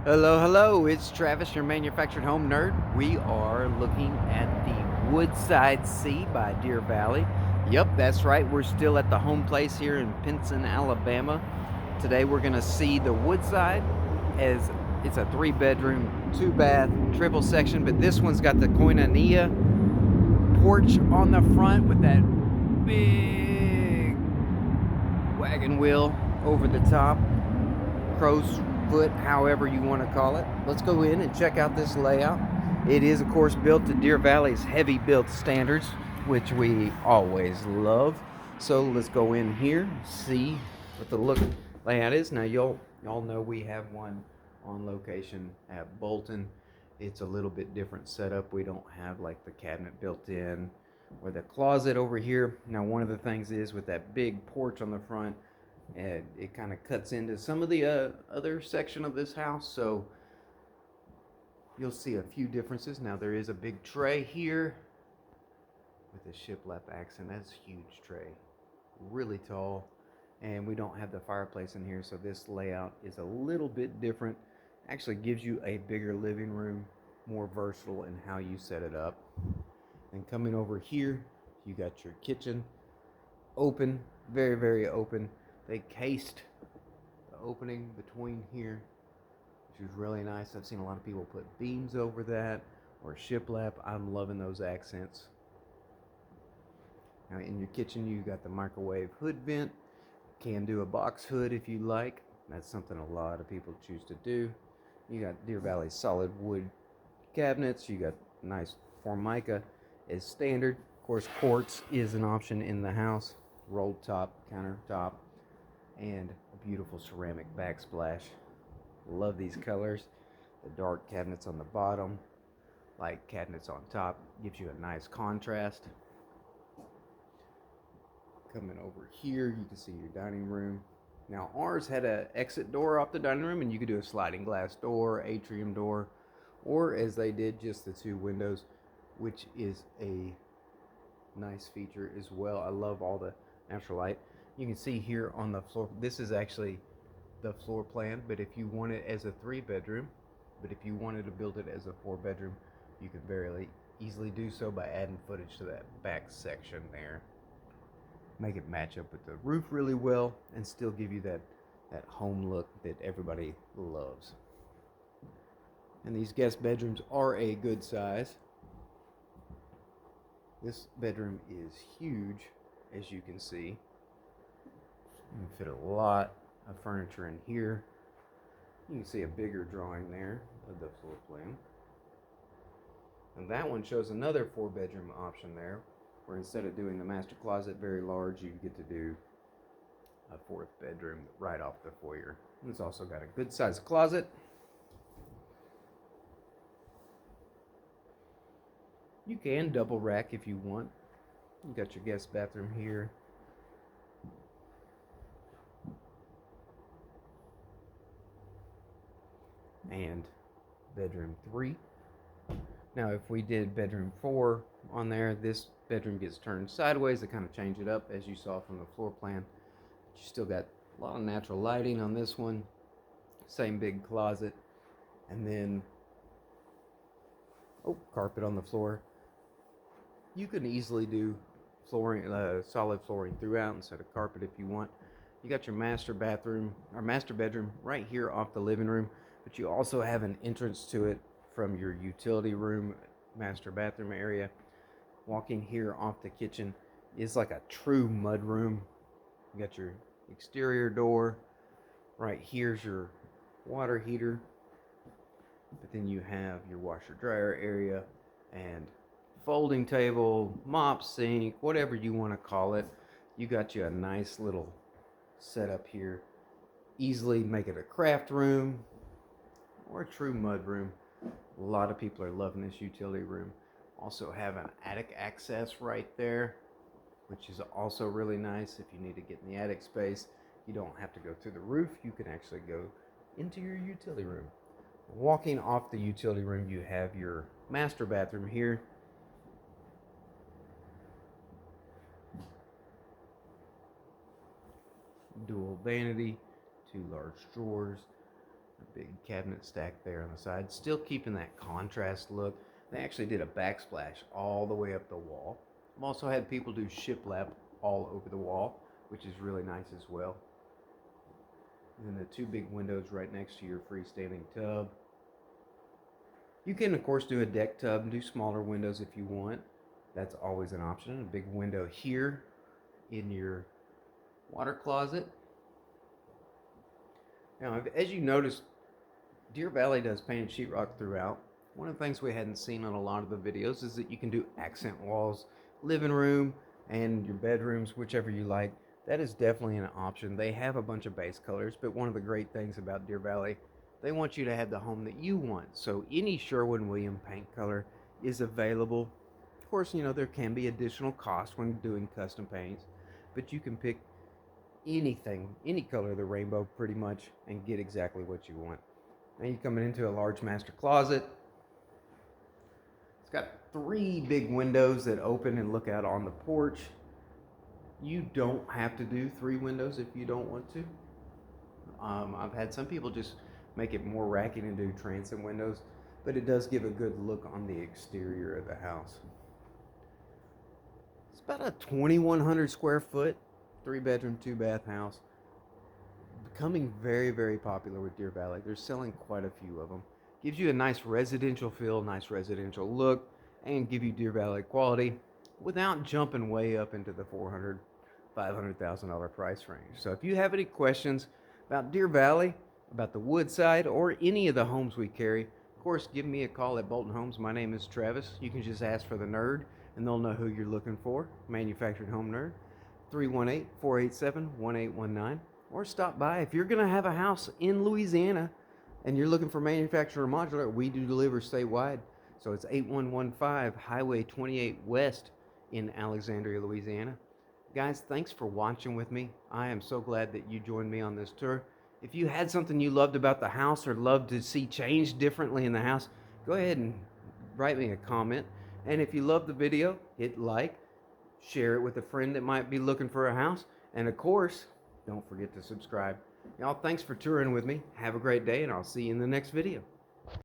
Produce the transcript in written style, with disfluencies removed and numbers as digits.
Hello, hello, it's Travis, your manufactured home nerd. We are looking at the Woodside C by Deer Valley. Yep, that's right, we're still at the home place here in Pinson, Alabama. Today we're going to see the Woodside, as it's a 3-bedroom, 2-bath, triple section, but this one's got the koinonia porch on the front with that big wagon wheel over the top, crow's foot, however you want to call it. Let's go in and check out this layout. It is, of course, built to Deer Valley's heavy built standards, which we always love. So let's go in here, see what the layout is. Now y'all know we have one on location at Bolton. It's a little bit different setup. We don't have like the cabinet built in or the closet over here. Now one of the things is with that big porch on the front, and it kind of cuts into some of the other section of this house, so you'll see a few differences. Now there is a big tray here with a shiplap accent. That's a huge tray, really tall, and we don't have the fireplace in here, so this layout is a little bit different. Actually gives you a bigger living room, more versatile in how you set it up. And coming over here, you got your kitchen, open, very, very open. They cased the opening between here, which is really nice. I've seen a lot of people put beams over that or shiplap. I'm loving those accents. Now in your kitchen, you got the microwave hood vent. Can do a box hood if you like. That's something a lot of people choose to do. You got Deer Valley solid wood cabinets. You got nice Formica as standard. Of course, quartz is an option in the house. Rolled top, countertop, and a beautiful ceramic backsplash. Love these colors. The dark cabinets on the bottom, light cabinets on top, gives you a nice contrast. Coming over here, you can see your dining room. Now ours had an exit door off the dining room, and you could do a sliding glass door, atrium door, or as they did, just the 2 windows, which is a nice feature as well. I love all the natural light. You can see here on the floor, this is actually the floor plan, but if you want it as a 3-bedroom, but if you wanted to build it as a 4-bedroom, you can very easily do so by adding footage to that back section there. Make it match up with the roof really well and still give you that home look that everybody loves. And these guest bedrooms are a good size. This bedroom is huge, as you can see. You can fit a lot of furniture in here. You can see a bigger drawing there of the floor plan. And that one shows another 4-bedroom option there, where instead of doing the master closet very large, you get to do a 4th bedroom right off the foyer. And it's also got a good sized closet. You can double rack if you want. You got your guest bathroom here. And bedroom 3. Now if we did bedroom 4 on there, this bedroom gets turned sideways to kind of change it up, as you saw from the floor plan. But you still got a lot of natural lighting on this one. Same big closet. And then, carpet on the floor. You can easily do flooring, solid flooring throughout instead of carpet if you want. You got your master bedroom right here off the living room, but you also have an entrance to it from your utility room, master bathroom area. Walking here off the kitchen is like a true mudroom. You got your exterior door. Right here's your water heater. But then you have your washer dryer area and folding table, mop, sink, whatever you want to call it. You got you a nice little setup here. Easily make it a craft room or a true mud room. A lot of people are loving this utility room. Also have an attic access right there, which is also really nice. If you need to get in the attic space, you don't have to go through the roof. You can actually go into your utility room. Walking off the utility room, you have your master bathroom here. Dual vanity, 2 large drawers, a big big cabinet stack there on the side, still keeping that contrast look. They actually did a backsplash all the way up the wall. I've also had people do shiplap all over the wall, which is really nice as well. And then the two big windows right next to your freestanding tub. You can, of course, do a deck tub and do smaller windows if you want. That's always an option. A big window here in your water closet. Now, as you notice, Deer Valley does painted sheetrock throughout. One of the things we hadn't seen on a lot of the videos is that you can do accent walls, living room, and your bedrooms, whichever you like. That is definitely an option. They have a bunch of base colors, but one of the great things about Deer Valley, they want you to have the home that you want. So any Sherwin-Williams paint color is available. Of course, you know, there can be additional cost when doing custom paints, but you can pick anything, any color of the rainbow pretty much, and get exactly what you want. Now you're coming into a large master closet. It's got 3 big windows that open and look out on the porch. You don't have to do 3 windows if you don't want to. I've had some people just make it more racky and do transom windows, but it does give a good look on the exterior of the house. It's about a 2,100 square foot, 3-bedroom, 2-bath house. Becoming very, very popular with Deer Valley. They're selling quite a few of them. Gives you a nice residential feel, nice residential look, and give you Deer Valley quality without jumping way up into the $400,000, $500,000 price range. So if you have any questions about Deer Valley, about the Woodside, or any of the homes we carry, of course, give me a call at Bolton Homes. My name is Travis. You can just ask for the Nerd, and they'll know who you're looking for. Manufactured Home Nerd, 318-487-1819. Or stop by. If you're going to have a house in Louisiana and you're looking for manufacturer modular, we do deliver statewide. So it's 8115 Highway 28 West in Alexandria, Louisiana. Guys, thanks for watching with me. I am so glad that you joined me on this tour. If you had something you loved about the house or loved to see changed differently in the house, go ahead and write me a comment. And if you love the video, hit like, share it with a friend that might be looking for a house. And of course, don't forget to subscribe. Y'all, thanks for touring with me. Have a great day, and I'll see you in the next video.